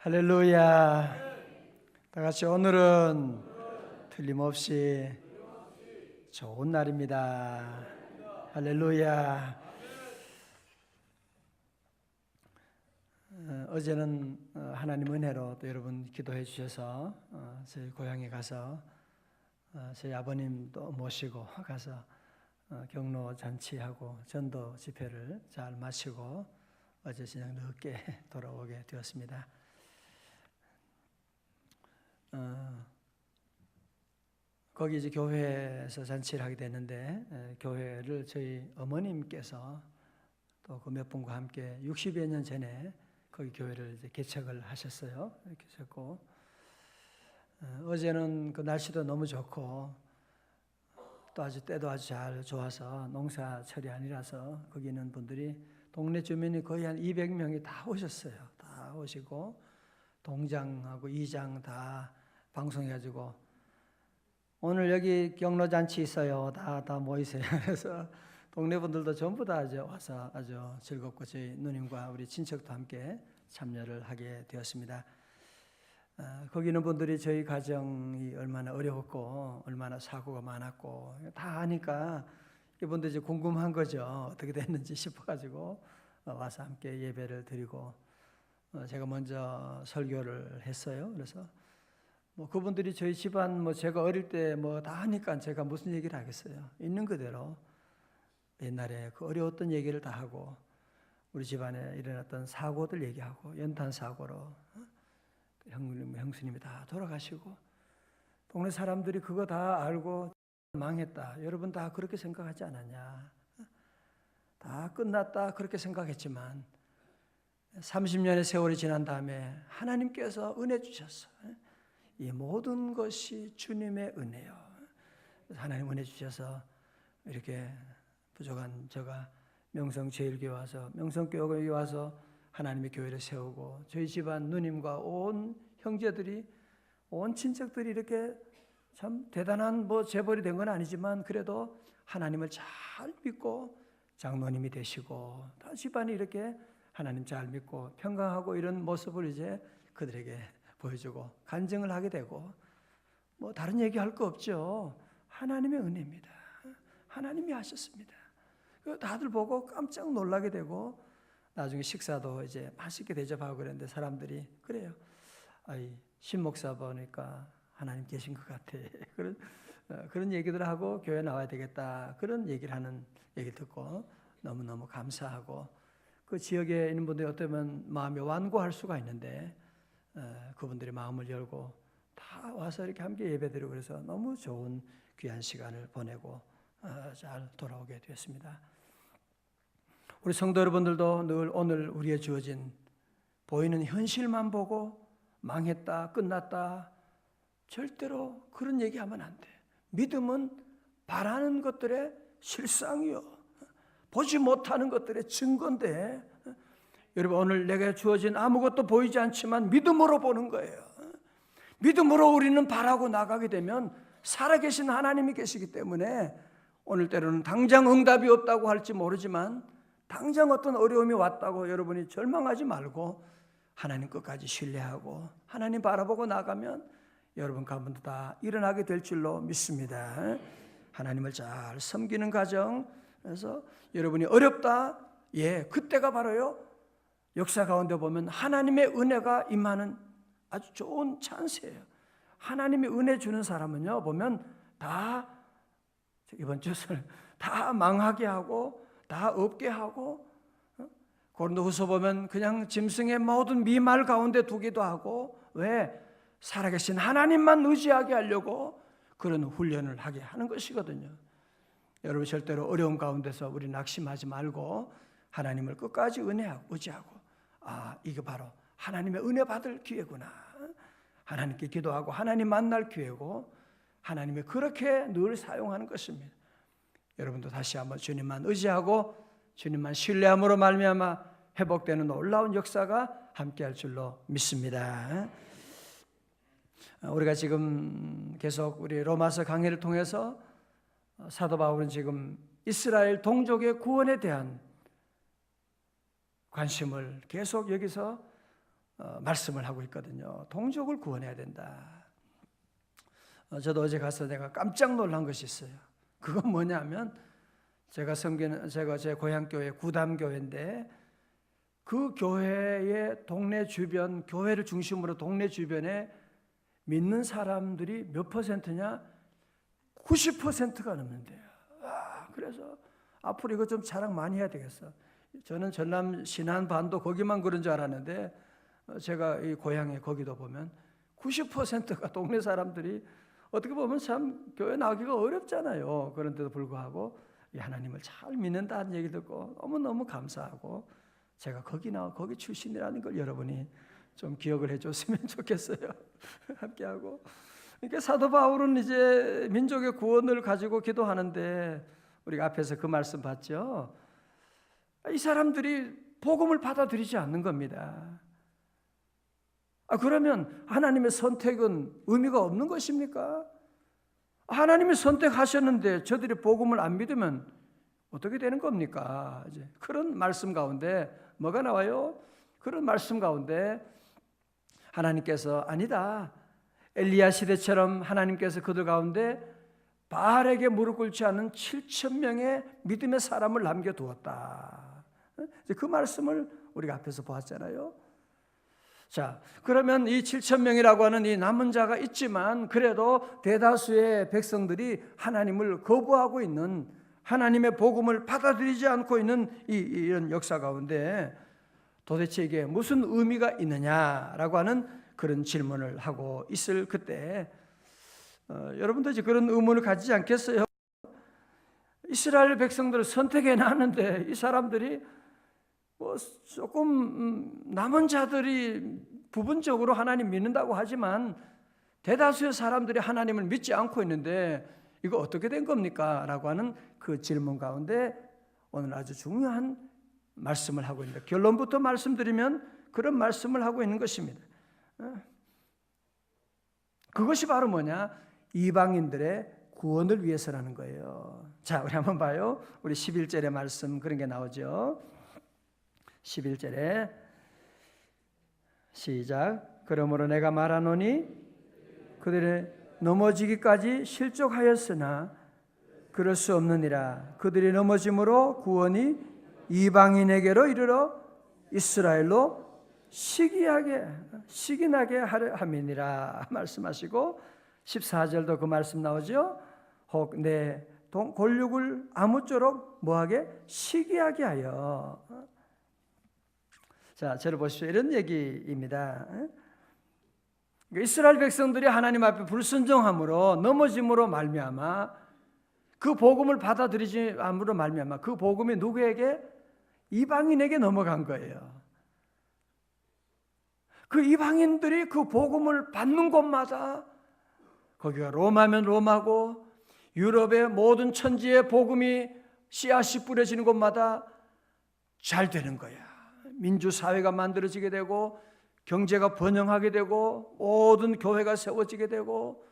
할렐루야. 다 같이 오늘은 틀림없이 좋은 날입니다. 할렐루야. 어제는 하나님 은혜로 또 여러분 기도해 주셔서 저희 고향에 가서 저희 아버님도 모시고 가서 경로 잔치하고 전도 집회를 잘 마치고 어제 저녁 늦게 돌아오게 되었습니다. 거기 이제 교회에서 잔치를 하게 됐는데 교회를 저희 어머님께서 또 그 몇 분과 함께 60여 년 전에 거기 교회를 이제 개척을 하셨어요. 이렇게 하셨고 어제는 그 날씨도 너무 좋고 또 아주 때도 아주 잘 좋아서 농사철이 아니라서 거기 있는 분들이 동네 주민이 거의 한 200명이 다 오셨어요. 다 오시고 동장하고 이장 다 방송해가지고 오늘 여기 경로잔치 있어요. 다 모이세요. 그래서 동네 분들도 전부 다 이제 와서 아주 즐겁고 저희 누님과 우리 친척도 함께 참여를 하게 되었습니다. 거기 있는 분들이 저희 가정이 얼마나 어려웠고 얼마나 사고가 많았고 다 아니까 이분들 이제 궁금한 거죠. 어떻게 됐는지 싶어가지고 와서 함께 예배를 드리고 제가 먼저 설교를 했어요. 그래서 뭐 그분들이 저희 집안 뭐 제가 어릴 때 뭐 다 하니까 제가 무슨 얘기를 하겠어요. 있는 그대로 옛날에 그 어려웠던 얘기를 다 하고 우리 집안에 일어났던 사고들 얘기하고 연탄 사고로 형수님이 다 돌아가시고 동네 사람들이 그거 다 알고 망했다. 여러분 다 그렇게 생각하지 않았냐? 다 끝났다 그렇게 생각했지만 30년의 세월이 지난 다음에 하나님께서 은혜 주셨어. 이 모든 것이 주님의 은혜요. 하나님 은혜 주셔서 이렇게 부족한 제가 명성제일교회 와서 명성교회에 와서 하나님의 교회를 세우고 저희 집안 누님과 온 형제들이 온 친척들이 이렇게 참 대단한 뭐 재벌이 된 건 아니지만 그래도 하나님을 잘 믿고 장로님이 되시고 다 집안이 이렇게 하나님 잘 믿고 평강하고 이런 모습을 이제 그들에게 보여주고 간증을 하게 되고 뭐 다른 얘기할 거 없죠. 하나님의 은혜입니다. 하나님이 하셨습니다. 다들 보고 깜짝 놀라게 되고 나중에 식사도 이제 맛있게 대접하고 그랬는데 사람들이 그래요. 아이 신 목사 보니까 하나님 계신 것 같아. 그런 얘기들 하고 교회 나와야 되겠다. 그런 얘기를 하는 얘기 듣고 너무너무 감사하고 그 지역에 있는 분들이 어쩌면 마음이 완고할 수가 있는데 그분들의 마음을 열고 다 와서 이렇게 함께 예배드리고 그래서 너무 좋은 귀한 시간을 보내고 잘 돌아오게 되었습니다. 우리 성도 여러분들도 늘 오늘 우리의 주어진 보이는 현실만 보고 망했다, 끝났다 절대로 그런 얘기하면 안 돼. 믿음은 바라는 것들의 실상이요. 보지 못하는 것들의 증거인데 여러분 오늘 내게 주어진 아무것도 보이지 않지만 믿음으로 보는 거예요. 믿음으로 우리는 바라고 나가게 되면 살아계신 하나님이 계시기 때문에 오늘 때로는 당장 응답이 없다고 할지 모르지만 당장 어떤 어려움이 왔다고 여러분이 절망하지 말고 하나님 끝까지 신뢰하고 하나님 바라보고 나가면 여러분 가운데 다 일어나게 될 줄로 믿습니다. 하나님을 잘 섬기는 가정. 그래서 여러분이 어렵다. 예, 그때가 바로요. 역사 가운데 보면 하나님의 은혜가 임하는 아주 좋은 찬스예요. 하나님이 은혜 주는 사람은요 보면 다 이번 주설 다 망하게 하고 다 없게 하고 고린도후서 보면 그냥 짐승의 모든 미말 가운데 두기도 하고 왜? 살아계신 하나님만 의지하게 하려고 그런 훈련을 하게 하는 것이거든요. 여러분 절대로 어려운 가운데서 우리 낙심하지 말고 하나님을 끝까지 은혜하고 의지하고 이게 바로 하나님의 은혜 받을 기회구나. 하나님께 기도하고 하나님 만날 기회고 하나님이 그렇게 늘 사용하는 것입니다. 여러분도 다시 한번 주님만 의지하고 주님만 신뢰함으로 말미암아 회복되는 놀라운 역사가 함께할 줄로 믿습니다. 우리가 지금 계속 우리 로마서 강해를 통해서 사도 바울은 지금 이스라엘 동족의 구원에 대한 관심을 계속 여기서 말씀을 하고 있거든요. 동족을 구원해야 된다. 저도 어제 가서 내가 깜짝 놀란 것이 있어요. 그건 뭐냐면 제가 제 고향 교회 구담교회인데 그 교회의 동네 주변, 교회를 중심으로 동네 주변에 믿는 사람들이 몇 퍼센트냐? 90%가 넘는데요. 그래서 앞으로 이거 좀 자랑 많이 해야 되겠어. 저는 전남 신안반도 거기만 그런 줄 알았는데 제가 이 고향에 거기도 보면 90%가 동네 사람들이 어떻게 보면 참 교회 나오기가 어렵잖아요. 그런데도 불구하고 하나님을 잘 믿는다는 얘기 듣고 너무너무 감사하고 제가 거기 출신이라는 걸 여러분이 좀 기억을 해줬으면 좋겠어요. 함께하고. 그러니까 사도 바울은 이제 민족의 구원을 가지고 기도하는데 우리가 앞에서 그 말씀 봤죠. 이 사람들이 복음을 받아들이지 않는 겁니다. 그러면 하나님의 선택은 의미가 없는 것입니까? 하나님이 선택하셨는데 저들이 복음을 안 믿으면 어떻게 되는 겁니까? 이제 그런 말씀 가운데 뭐가 나와요? 그런 말씀 가운데 하나님께서 아니다. 엘리야 시대처럼 하나님께서 그들 가운데 바알에게 무릎 꿇지 않은 7,000명의 믿음의 사람을 남겨두었다. 그 말씀을 우리가 앞에서 보았잖아요. 자, 그러면 이 7,000명이라고 하는 이 남은 자가 있지만 그래도 대다수의 백성들이 하나님을 거부하고 있는, 하나님의 복음을 받아들이지 않고 있는 이런 역사 가운데 도대체 이게 무슨 의미가 있느냐라고 하는 그런 질문을 하고 있을 그때 여러분도 이제 그런 의문을 가지지 않겠어요? 이스라엘 백성들을 선택해 놨는데 이 사람들이 조금 남은 자들이 부분적으로 하나님 믿는다고 하지만 대다수의 사람들이 하나님을 믿지 않고 있는데 이거 어떻게 된 겁니까? 라고 하는 그 질문 가운데 오늘 아주 중요한 말씀을 하고 있습니다. 결론부터 말씀드리면 그런 말씀을 하고 있는 것입니다. 그것이 바로 뭐냐? 이방인들의 구원을 위해서라는 거예요. 자, 우리 한번 봐요. 우리 11절의 말씀 그런 게 나오죠. 11절에 시작. 그러므로 내가 말하노니 그들의 넘어지기까지 실족하였으나 그럴 수 없느니라. 그들이 넘어짐으로 구원이 이방인에게로 이르러 이스라엘로 시기나게 하려 함이니라 말씀하시고 14절도 그 말씀 나오죠. 혹 내 골육을 아무쪼록 뭐하게 시기하게 하여. 자, 저를 보십시오. 이런 얘기입니다. 이스라엘 백성들이 하나님 앞에 불순종함으로 넘어짐으로 말미암아 그 복음을 받아들이지 않음으로 말미암아 그 복음이 누구에게? 이방인에게 넘어간 거예요. 그 이방인들이 그 복음을 받는 곳마다 거기가 로마면 로마고 유럽의 모든 천지의 복음이 씨앗이 뿌려지는 곳마다 잘 되는 거야. 민주사회가 만들어지게 되고 경제가 번영하게 되고 모든 교회가 세워지게 되고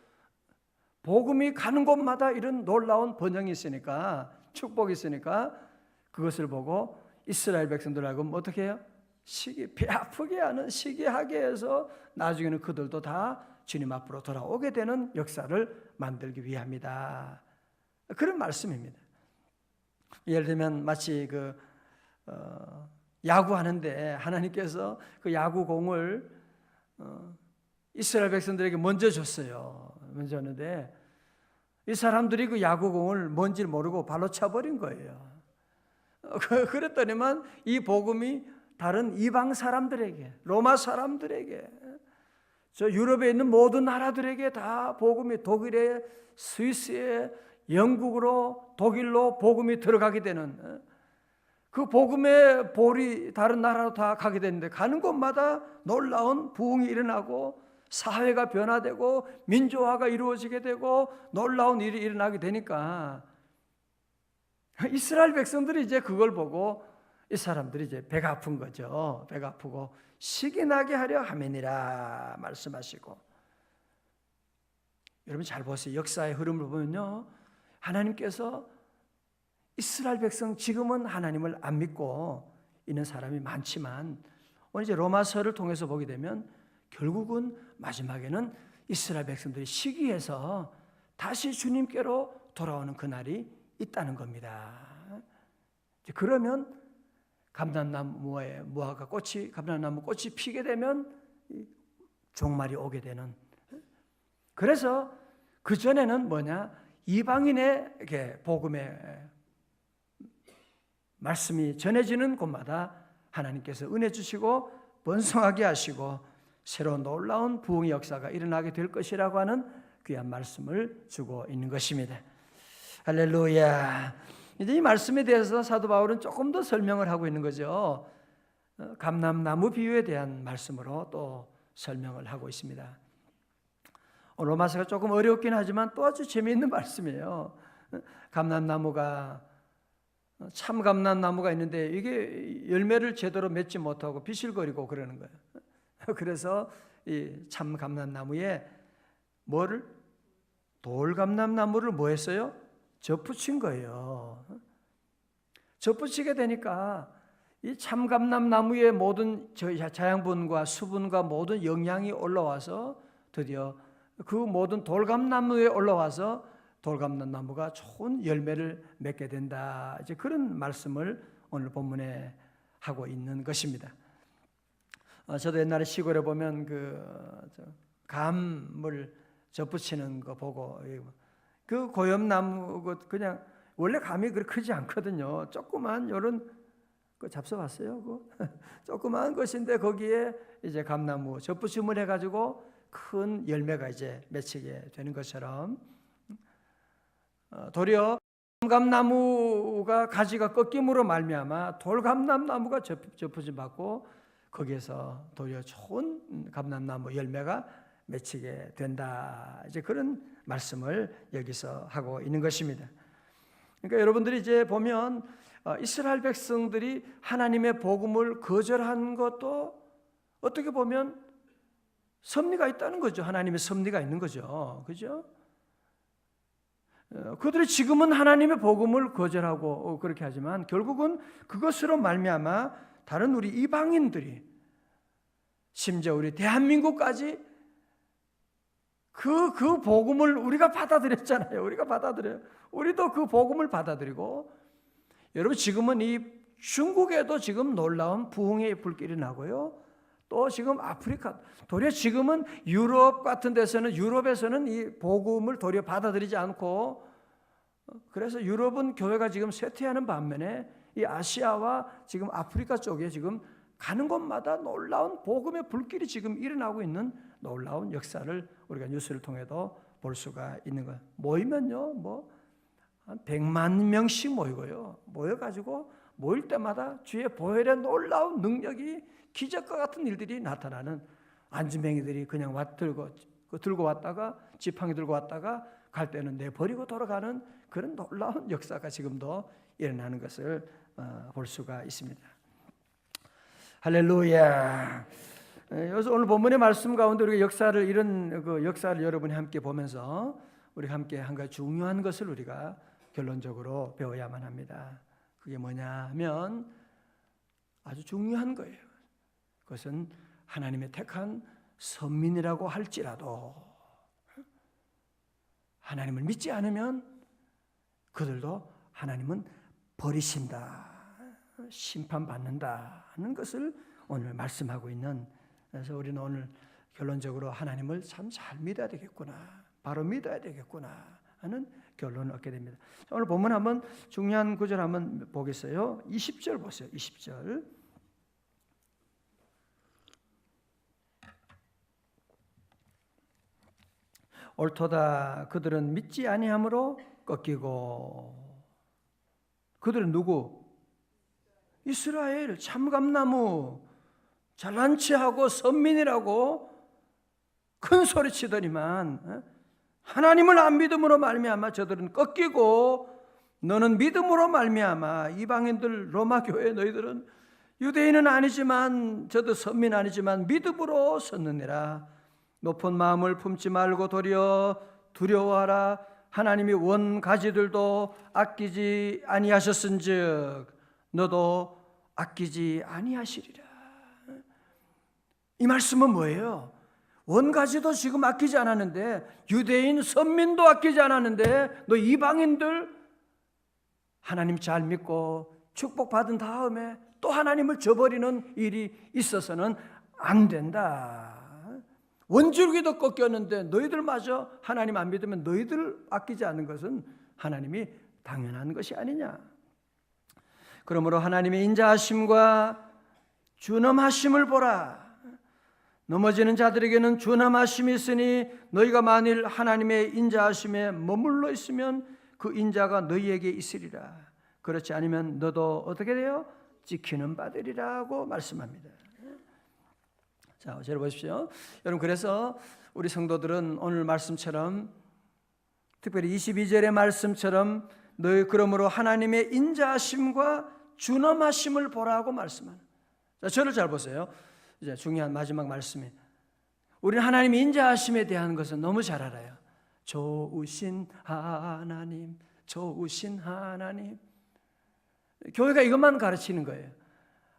복음이 가는 곳마다 이런 놀라운 번영이 있으니까, 축복이 있으니까 그것을 보고 이스라엘 백성들하고 어떻게 해요? 배 아프게 하는, 시기하게 해서 나중에는 그들도 다 주님 앞으로 돌아오게 되는 역사를 만들기 위함이다. 그런 말씀입니다. 예를 들면 마치 야구하는데 하나님께서 그 야구공을 이스라엘 백성들에게 먼저 줬어요. 먼저 줬는데 이 사람들이 그 야구공을 뭔지 모르고 발로 차버린 거예요. 그랬더니만 이 복음이 다른 이방 사람들에게, 로마 사람들에게, 저 유럽에 있는 모든 나라들에게 다 복음이, 독일에, 스위스에, 영국으로, 독일로 복음이 들어가게 되는, 그 복음의 볼이 다른 나라로 다 가게 되는데 가는 곳마다 놀라운 부흥이 일어나고 사회가 변화되고 민주화가 이루어지게 되고 놀라운 일이 일어나게 되니까 이스라엘 백성들이 이제 그걸 보고 이 사람들이 이제 배가 아픈 거죠. 배가 아프고 시기나게 하려 함이니라 말씀하시고, 여러분 잘 보세요. 역사의 흐름을 보면요, 하나님께서 이스라엘 백성, 지금은 하나님을 안 믿고 있는 사람이 많지만 오늘 이제 로마서를 통해서 보게 되면 결국은 마지막에는 이스라엘 백성들이 시기해서 다시 주님께로 돌아오는 그날이 있다는 겁니다. 그러면 감람나무에 무화과 꽃이 감람나무 꽃이 피게 되면 종말이 오게 되는. 그래서 그 전에는 뭐냐? 이방인에게 복음의 말씀이 전해지는 곳마다 하나님께서 은혜 주시고 번성하게 하시고 새로운 놀라운 부흥의 역사가 일어나게 될 것이라고 하는 귀한 말씀을 주고 있는 것입니다. 할렐루야. 이제 이 말씀에 대해서 사도 바울은 조금 더 설명을 하고 있는 거죠. 감람나무 비유에 대한 말씀으로 또 설명을 하고 있습니다. 로마서가 조금 어렵긴 하지만 또 아주 재미있는 말씀이에요. 감람나무가 참 감람나무가 있는데 이게 열매를 제대로 맺지 못하고 비실거리고 그러는 거예요. 그래서 이 참 감람나무에 뭐를? 돌감람나무를 뭐 했어요? 접붙인 거예요. 접붙이게 되니까 이 참 감람나무의 모든 자양분과 수분과 모든 영양이 올라와서 드디어 그 모든 돌감나무에 올라와서 돌감람나무가 좋은 열매를 맺게 된다. 이제 그런 말씀을 오늘 본문에 하고 있는 것입니다. 저도 옛날에 시골에 보면 감을 접붙이는 거 보고 그 고염나무 그냥 원래 감이 그렇게 크지 않거든요. 조그만 요런 그 잡숴봤어요? 조그만 것인데 거기에 이제 감나무 접붙임을 해가지고 큰 열매가 이제 맺히게 되는 것처럼 도리어 감나무가 가지가 꺾임으로 말미암아 돌감람나무가 접붙임 받고 거기에서 도리어 좋은 감람나무 열매가 맺히게 된다. 이제 그런 말씀을 여기서 하고 있는 것입니다. 그러니까 여러분들이 이제 보면 이스라엘 백성들이 하나님의 복음을 거절한 것도 어떻게 보면 섭리가 있다는 거죠. 하나님의 섭리가 있는 거죠. 그죠? 그들이 지금은 하나님의 복음을 거절하고 그렇게 하지만 결국은 그것으로 말미암아 다른 우리 이방인들이 심지어 우리 대한민국까지 그 복음을 우리가 받아들였잖아요. 우리가 받아들여요. 우리도 그 복음을 받아들이고 여러분 지금은 이 중국에도 지금 놀라운 부흥의 불길이 나고요. 또 지금 아프리카 도리어 지금은 유럽 같은 데서는 유럽에서는 이 복음을 도리어 받아들이지 않고 그래서 유럽은 교회가 지금 쇠퇴하는 반면에 이 아시아와 지금 아프리카 쪽에 지금 가는 곳마다 놀라운 복음의 불길이 지금 일어나고 있는 놀라운 역사를 우리가 뉴스를 통해도 볼 수가 있는 거예요. 모이면요, 한 100만 명씩 모이고요. 모여가지고 모일 때마다 주의 보혈의 놀라운 능력이 기적과 같은 일들이 나타나는 안진뱅이들이 그냥 들고 왔다가 지팡이 들고 왔다가 갈 때는 내버리고 돌아가는 그런 놀라운 역사가 지금도 일어나는 것을 볼 수가 있습니다. 할렐루야. 여기서 오늘 본문의 말씀 가운데 우리가 이런 역사를 여러분이 함께 보면서 우리가 함께 한 가지 중요한 것을 우리가 결론적으로 배워야만 합니다. 그게 뭐냐 하면 아주 중요한 거예요. 그것은 하나님의 택한 선민이라고 할지라도 하나님을 믿지 않으면 그들도 하나님은 버리신다, 심판받는다 하는 것을 오늘 말씀하고 있는. 그래서 우리는 오늘 결론적으로 하나님을 참 잘 믿어야 되겠구나, 바로 믿어야 되겠구나 하는 결론을 얻게 됩니다. 오늘 본문 한번 중요한 구절 한번 보겠어요. 20절 보세요. 20절. 옳도다. 그들은 믿지 아니함으로 꺾이고. 그들은 누구? 이스라엘 참감나무 잘난 체하고 선민이라고 큰 소리 치더니만 하나님을 안 믿음으로 말미암아 저들은 꺾이고 너는 믿음으로 말미암아 이방인들 로마 교회 너희들은 유대인은 아니지만 저도 선민 아니지만 믿음으로 섰느니라. 높은 마음을 품지 말고 도리어 두려워하라. 하나님이 원 가지들도 아끼지 아니하셨은즉 너도 아끼지 아니하시리라. 이 말씀은 뭐예요? 원가지도 지금 아끼지 않았는데, 유대인 선민도 아끼지 않았는데, 너 이방인들 하나님 잘 믿고 축복받은 다음에 또 하나님을 저버리는 일이 있어서는 안 된다. 원줄기도 꺾였는데 너희들마저 하나님 안 믿으면 너희들 아끼지 않는 것은 하나님이 당연한 것이 아니냐. 그러므로 하나님의 인자하심과 준엄하심을 보라. 넘어지는 자들에게는 준엄하심이 있으니 너희가 만일 하나님의 인자하심에 머물러 있으면 그 인자가 너희에게 있으리라. 그렇지 않으면 너도 어떻게 돼요? 찍히는 바되리라고 말씀합니다. 자, 잘 보십시오. 여러분, 그래서 우리 성도들은 오늘 말씀처럼, 특별히 22절의 말씀처럼 너희 그러므로 하나님의 인자하심과 준엄하심을 보라고 말씀하는. 자, 저를 잘 보세요. 이제 중요한 마지막 말씀이, 우리는 하나님의 인자하심에 대한 것은 너무 잘 알아요. 좋으신 하나님, 좋으신 하나님. 교회가 이것만 가르치는 거예요.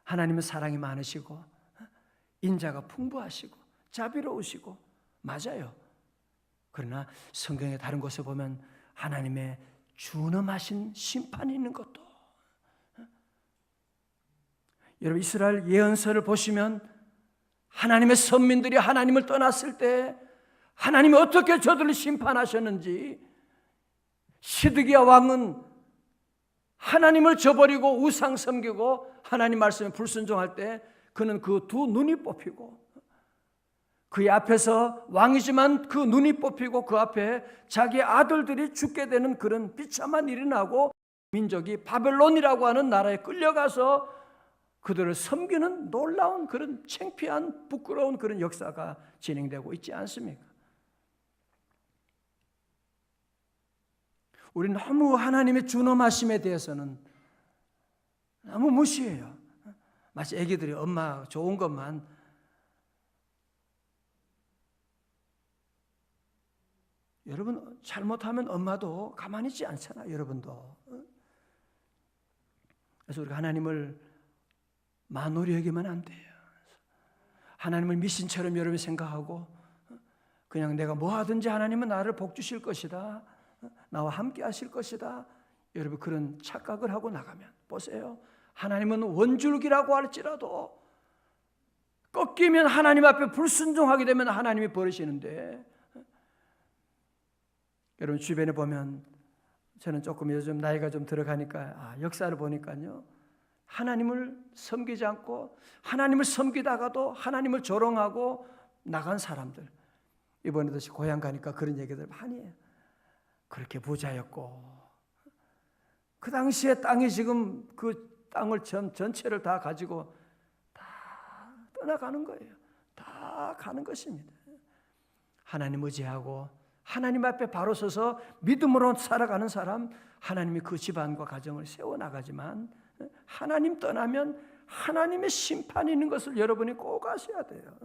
하나님은 사랑이 많으시고 인자가 풍부하시고 자비로우시고, 맞아요. 그러나 성경의 다른 곳에 보면 하나님의 준엄하신 심판이 있는 것도. 여러분, 이스라엘 예언서를 보시면 하나님의 선민들이 하나님을 떠났을 때 하나님이 어떻게 저들을 심판하셨는지, 시드기야 왕은 하나님을 저버리고 우상 섬기고 하나님 말씀에 불순종할 때 그는 그 두 눈이 뽑히고, 그의 앞에서 왕이지만 그 눈이 뽑히고 그 앞에 자기 아들들이 죽게 되는 그런 비참한 일이 나고, 민족이 바벨론이라고 하는 나라에 끌려가서 그들을 섬기는 놀라운 그런 창피한 부끄러운 그런 역사가 진행되고 있지 않습니까? 우리는 너무 하나님의 준엄하심에 대해서는 너무 무시해요. 마치 애기들이 엄마 좋은 것만, 여러분 잘못하면 엄마도 가만히 있지 않잖아요. 여러분도. 그래서 우리가 하나님을 만홀히 여기면 안 돼요. 하나님을 미신처럼 여러분이 생각하고 그냥 내가 뭐 하든지 하나님은 나를 복 주실 것이다, 나와 함께 하실 것이다, 여러분 그런 착각을 하고 나가면, 보세요, 하나님은 원줄기라고 할지라도 꺾이면 하나님 앞에 불순종하게 되면 하나님이 버리시는데, 여러분 주변에 보면, 저는 조금 요즘 나이가 좀 들어가니까 역사를 보니까요, 하나님을 섬기지 않고 하나님을 섬기다가도 하나님을 조롱하고 나간 사람들, 이번에도 고향 가니까 그런 얘기들 많이 해요. 그렇게 부자였고 그 당시에 땅이 지금 그 땅을 전체를 다 가지고 다 떠나가는 거예요. 다 가는 것입니다. 하나님 의지하고 하나님 앞에 바로 서서 믿음으로 살아가는 사람, 하나님이 그 집안과 가정을 세워나가지만, 하나님 떠나면 하나님의 심판이 있는 것을 여러분이 꼭 아셔야 돼요.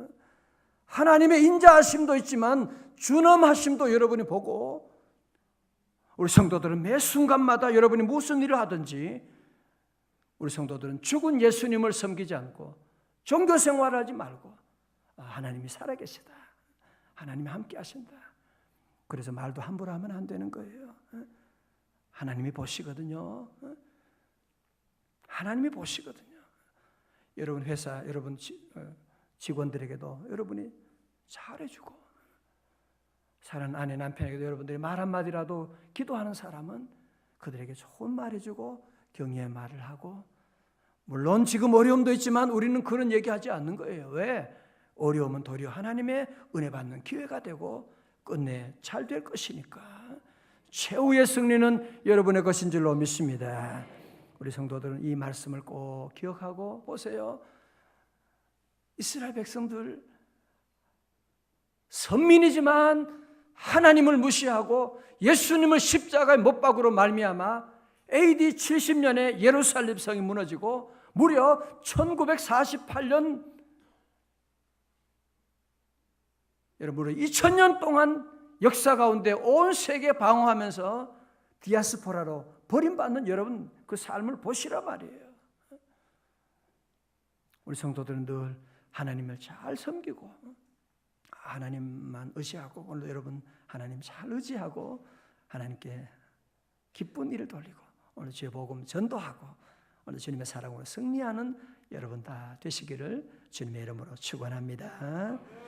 하나님의 인자하심도 있지만 준엄하심도 여러분이 보고, 우리 성도들은 매 순간마다 여러분이 무슨 일을 하든지 우리 성도들은 죽은 예수님을 섬기지 않고 종교 생활하지 말고 하나님이 살아계시다, 하나님이 함께 하신다, 그래서 말도 함부로 하면 안 되는 거예요. 하나님이 보시거든요. 하나님이 보시거든요. 여러분 회사, 여러분 직원들에게도 여러분이 잘해주고, 사랑하는 아내 남편에게도 여러분들이 말 한마디라도 기도하는 사람은 그들에게 좋은 말 해주고 격려의 말을 하고, 물론 지금 어려움도 있지만 우리는 그런 얘기하지 않는 거예요. 왜? 어려움은 도리어 하나님의 은혜 받는 기회가 되고 끝내 잘 될 것이니까. 최후의 승리는 여러분의 것인 줄로 믿습니다. 우리 성도들은 이 말씀을 꼭 기억하고 보세요. 이스라엘 백성들 선민이지만 하나님을 무시하고 예수님을 십자가에 못 박으로 말미암아 AD 70년에 예루살렘 성이 무너지고 무려 1948년, 여러분 2000년 동안 역사 가운데 온 세계 방황하면서 디아스포라로 버림받는 여러분 그 삶을 보시라 말이에요. 우리 성도들은 늘 하나님을 잘 섬기고 하나님만 의지하고 오늘도 여러분 하나님 잘 의지하고 하나님께 기쁜 일을 돌리고 오늘 주의 복음 전도하고 오늘 주님의 사랑으로 승리하는 여러분 다 되시기를 주님의 이름으로 축원합니다.